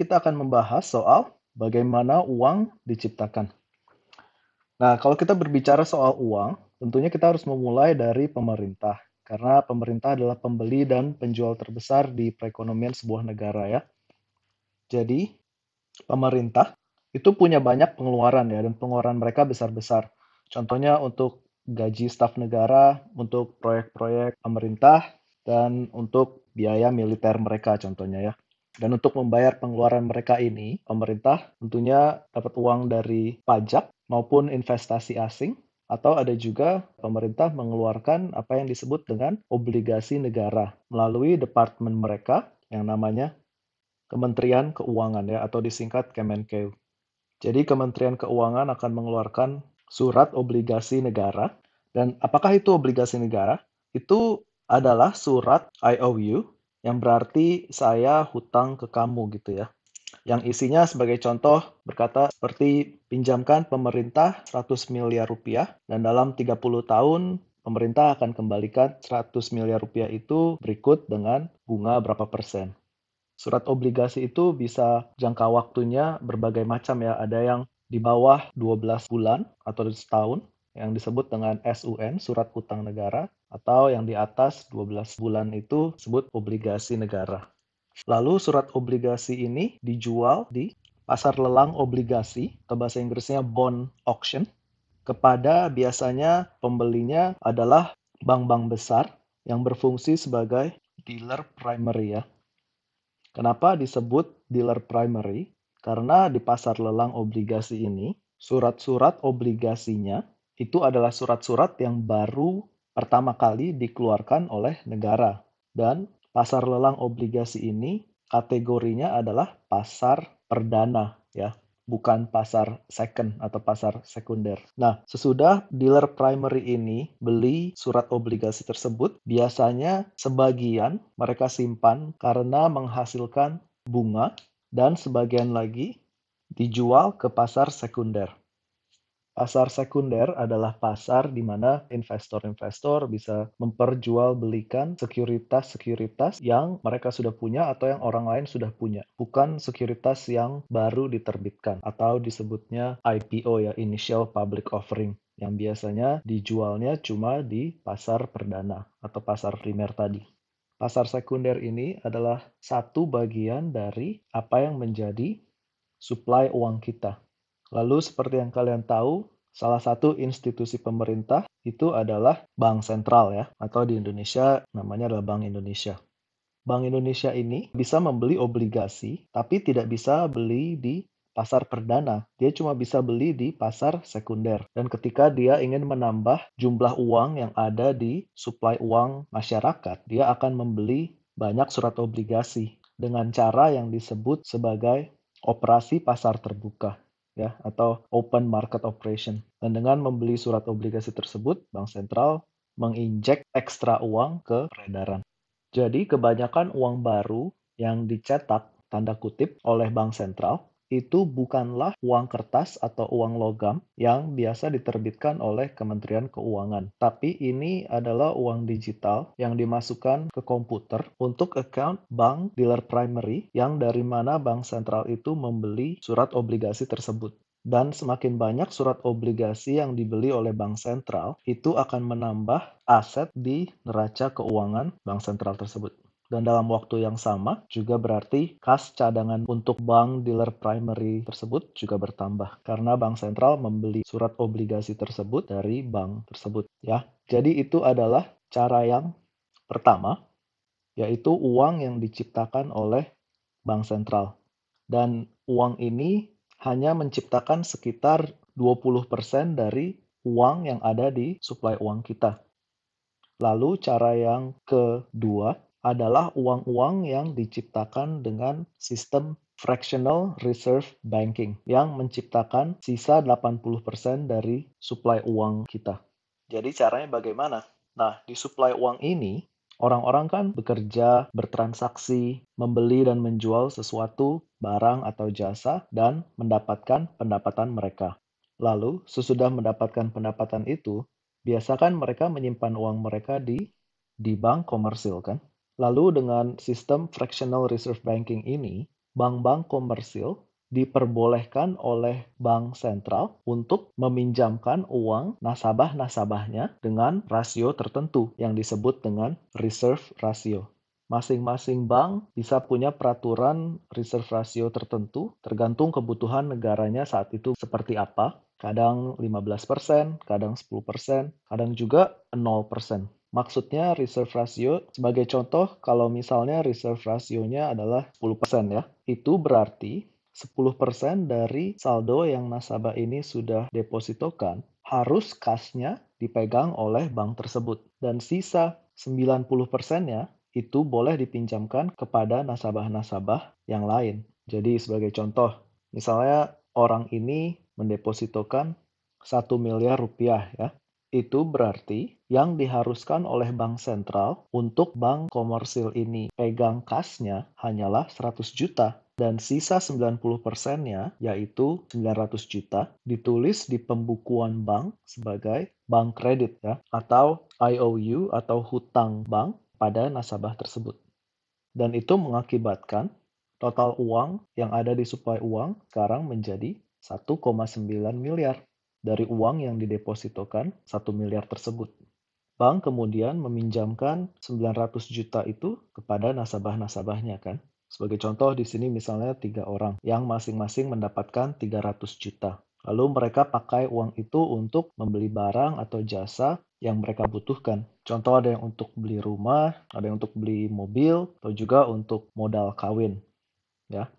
kita akan membahas soal bagaimana uang diciptakan. Nah, kalau kita berbicara soal uang, tentunya kita harus memulai dari pemerintah. Karena pemerintah adalah pembeli dan penjual terbesar di perekonomian sebuah negara ya. Jadi, pemerintah itu punya banyak pengeluaran ya, dan pengeluaran mereka besar-besar. Contohnya untuk gaji staf negara, untuk proyek-proyek pemerintah, dan untuk biaya militer mereka contohnya ya. Dan untuk membayar pengeluaran mereka ini, pemerintah tentunya dapat uang dari pajak maupun investasi asing, atau ada juga pemerintah mengeluarkan apa yang disebut dengan obligasi negara melalui departemen mereka yang namanya Kementerian Keuangan ya, atau disingkat Kemenkeu. Jadi Kementerian Keuangan akan mengeluarkan surat obligasi negara. Dan apakah itu obligasi negara? Itu adalah surat IOU yang berarti saya hutang ke kamu gitu ya. Yang isinya sebagai contoh berkata seperti pinjamkan pemerintah 100 miliar rupiah dan dalam 30 tahun pemerintah akan kembalikan 100 miliar rupiah itu berikut dengan bunga berapa persen. Surat obligasi itu bisa jangka waktunya berbagai macam ya. Ada yang di bawah 12 bulan atau setahun yang disebut dengan SUN, surat utang negara, atau yang di atas 12 bulan itu disebut obligasi negara. Lalu surat obligasi ini dijual di pasar lelang obligasi atau bahasa Inggrisnya bond auction kepada biasanya pembelinya adalah bank-bank besar yang berfungsi sebagai dealer primary ya. Kenapa disebut dealer primary? Karena di pasar lelang obligasi ini, surat-surat obligasinya itu adalah surat-surat yang baru pertama kali dikeluarkan oleh negara. Dan pasar lelang obligasi ini kategorinya adalah pasar perdana ya, bukan pasar second atau pasar sekunder. Nah, sesudah dealer primary ini beli surat obligasi tersebut, biasanya sebagian mereka simpan karena menghasilkan bunga dan sebagian lagi dijual ke pasar sekunder. Pasar sekunder adalah pasar di mana investor-investor bisa memperjualbelikan sekuritas-sekuritas yang mereka sudah punya atau yang orang lain sudah punya, bukan sekuritas yang baru diterbitkan atau disebutnya IPO ya, Initial Public Offering, yang biasanya dijualnya cuma di pasar perdana atau pasar primer tadi. Pasar sekunder ini adalah satu bagian dari apa yang menjadi suplai uang kita. Lalu seperti yang kalian tahu, salah satu institusi pemerintah itu adalah Bank Sentral ya, atau di Indonesia namanya adalah Bank Indonesia. Bank Indonesia ini bisa membeli obligasi, tapi tidak bisa beli di pasar perdana. Dia cuma bisa beli di pasar sekunder. Dan ketika dia ingin menambah jumlah uang yang ada di suplai uang masyarakat, dia akan membeli banyak surat obligasi dengan cara yang disebut sebagai operasi pasar terbuka ya, atau open market operation. Dan dengan membeli surat obligasi tersebut, Bank Sentral menginjek ekstra uang ke peredaran. Jadi kebanyakan uang baru yang dicetak tanda kutip oleh Bank Sentral itu bukanlah uang kertas atau uang logam yang biasa diterbitkan oleh Kementerian Keuangan. Tapi ini adalah uang digital yang dimasukkan ke komputer untuk account bank dealer primary yang dari mana Bank Sentral itu membeli surat obligasi tersebut. Dan semakin banyak surat obligasi yang dibeli oleh Bank Sentral, itu akan menambah aset di neraca keuangan Bank Sentral tersebut. Dan dalam waktu yang sama juga berarti kas cadangan untuk bank dealer primary tersebut juga bertambah karena Bank Sentral membeli surat obligasi tersebut dari bank tersebut ya. Jadi itu adalah cara yang pertama, yaitu uang yang diciptakan oleh Bank Sentral. Dan uang ini hanya menciptakan sekitar 20% dari uang yang ada di suplai uang kita. Lalu cara yang kedua adalah uang-uang yang diciptakan dengan sistem fractional reserve banking yang menciptakan sisa 80% dari suplai uang kita. Jadi caranya bagaimana? Nah, di suplai uang ini orang-orang kan bekerja, bertransaksi, membeli dan menjual sesuatu, barang atau jasa, dan mendapatkan pendapatan mereka. Lalu, sesudah mendapatkan pendapatan itu, biasa kan mereka menyimpan uang mereka di bank komersil kan? Lalu dengan sistem fractional reserve banking ini, bank-bank komersil diperbolehkan oleh bank sentral untuk meminjamkan uang nasabah-nasabahnya dengan rasio tertentu yang disebut dengan reserve ratio. Masing-masing bank bisa punya peraturan reserve ratio tertentu tergantung kebutuhan negaranya saat itu seperti apa. Kadang 15%, kadang 10%, kadang juga 0%. Maksudnya reserve ratio, sebagai contoh, kalau misalnya reserve rasionya adalah 10% ya, itu berarti 10% dari saldo yang nasabah ini sudah depositokan harus kasnya dipegang oleh bank tersebut. Dan sisa 90%-nya itu boleh dipinjamkan kepada nasabah-nasabah yang lain. Jadi sebagai contoh, misalnya orang ini mendepositokan 1 miliar rupiah ya. Itu berarti yang diharuskan oleh bank sentral untuk bank komersil ini pegang kasnya hanyalah 100 juta. Dan sisa 90%-nya, yaitu 900 juta, ditulis di pembukuan bank sebagai bank kredit ya, atau IOU atau hutang bank pada nasabah tersebut. Dan itu mengakibatkan total uang yang ada di suplai uang sekarang menjadi 1,9 miliar dari uang yang didepositokan 1 miliar tersebut. Bank kemudian meminjamkan 900 juta itu kepada nasabah-nasabahnya kan. Sebagai contoh di sini misalnya 3 orang yang masing-masing mendapatkan 300 juta. Lalu mereka pakai uang itu untuk membeli barang atau jasa yang mereka butuhkan. Contoh ada yang untuk beli rumah, ada yang untuk beli mobil, atau juga untuk modal kawin. Ya.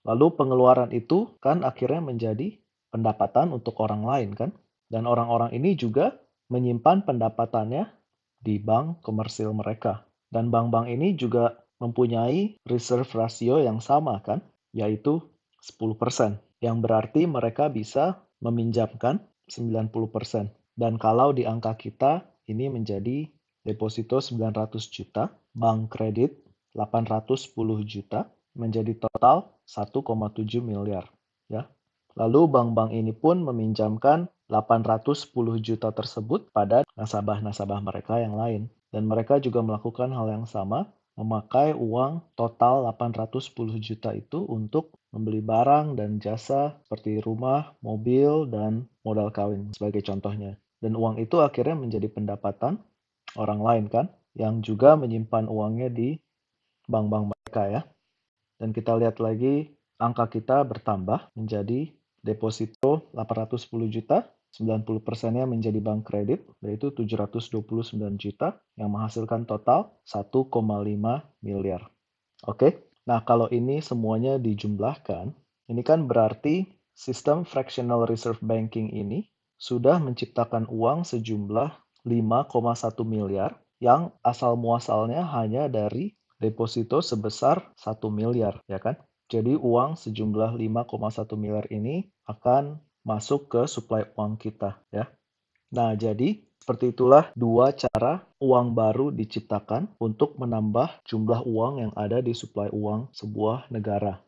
Lalu pengeluaran itu kan akhirnya menjadi pendapatan untuk orang lain kan. Dan orang-orang ini juga menyimpan pendapatannya di bank komersil mereka. Dan bank-bank ini juga mempunyai reserve ratio yang sama kan, yaitu 10%. Yang berarti mereka bisa meminjamkan 90%. Dan kalau di angka kita ini menjadi deposito 900 juta, bank kredit 810 juta, menjadi total 1,7 miliar. Ya. Lalu bank-bank ini pun meminjamkan 810 juta tersebut pada nasabah-nasabah mereka yang lain. Dan mereka juga melakukan hal yang sama, memakai uang total 810 juta itu untuk membeli barang dan jasa seperti rumah, mobil, dan modal kawin sebagai contohnya. Dan uang itu akhirnya menjadi pendapatan orang lain kan, yang juga menyimpan uangnya di bank-bank mereka ya. Dan kita lihat lagi angka kita bertambah menjadi deposito 810 juta, 90%-nya menjadi bank kredit, yaitu 729 juta, yang menghasilkan total 1,5 miliar. Oke, nah kalau ini semuanya dijumlahkan, ini kan berarti sistem fractional reserve banking ini sudah menciptakan uang sejumlah 5,1 miliar yang asal muasalnya hanya dari deposito sebesar 1 miliar, ya kan? Jadi uang sejumlah 5,1 miliar ini akan masuk ke suplai uang kita, ya. Nah, jadi seperti itulah dua cara uang baru diciptakan untuk menambah jumlah uang yang ada di suplai uang sebuah negara.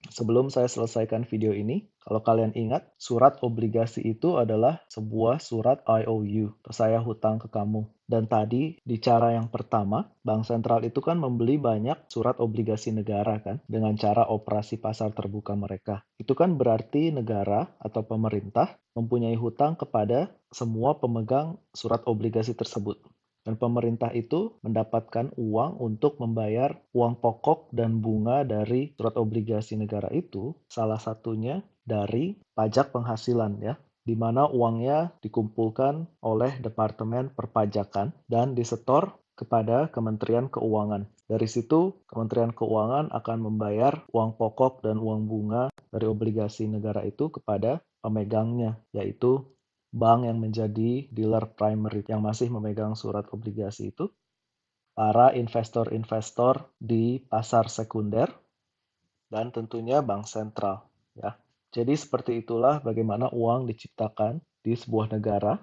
Sebelum saya selesaikan video ini, kalau kalian ingat, surat obligasi itu adalah sebuah surat IOU, saya hutang ke kamu. Dan tadi di cara yang pertama, Bank Sentral itu kan membeli banyak surat obligasi negara kan, dengan cara operasi pasar terbuka mereka. Itu kan berarti negara atau pemerintah mempunyai hutang kepada semua pemegang surat obligasi tersebut. Dan pemerintah itu mendapatkan uang untuk membayar uang pokok dan bunga dari surat obligasi negara itu, salah satunya dari pajak penghasilan ya, di mana uangnya dikumpulkan oleh Departemen Perpajakan dan disetor kepada Kementerian Keuangan. Dari situ, Kementerian Keuangan akan membayar uang pokok dan uang bunga dari obligasi negara itu kepada pemegangnya, yaitu bank yang menjadi dealer primary yang masih memegang surat obligasi itu, para investor-investor di pasar sekunder, dan tentunya bank sentral. Ya. Jadi seperti itulah bagaimana uang diciptakan di sebuah negara.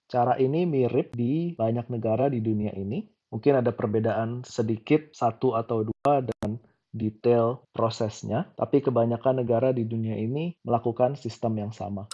Cara ini mirip di banyak negara di dunia ini. Mungkin ada perbedaan sedikit, satu atau dua, dan detail prosesnya, tapi kebanyakan negara di dunia ini melakukan sistem yang sama.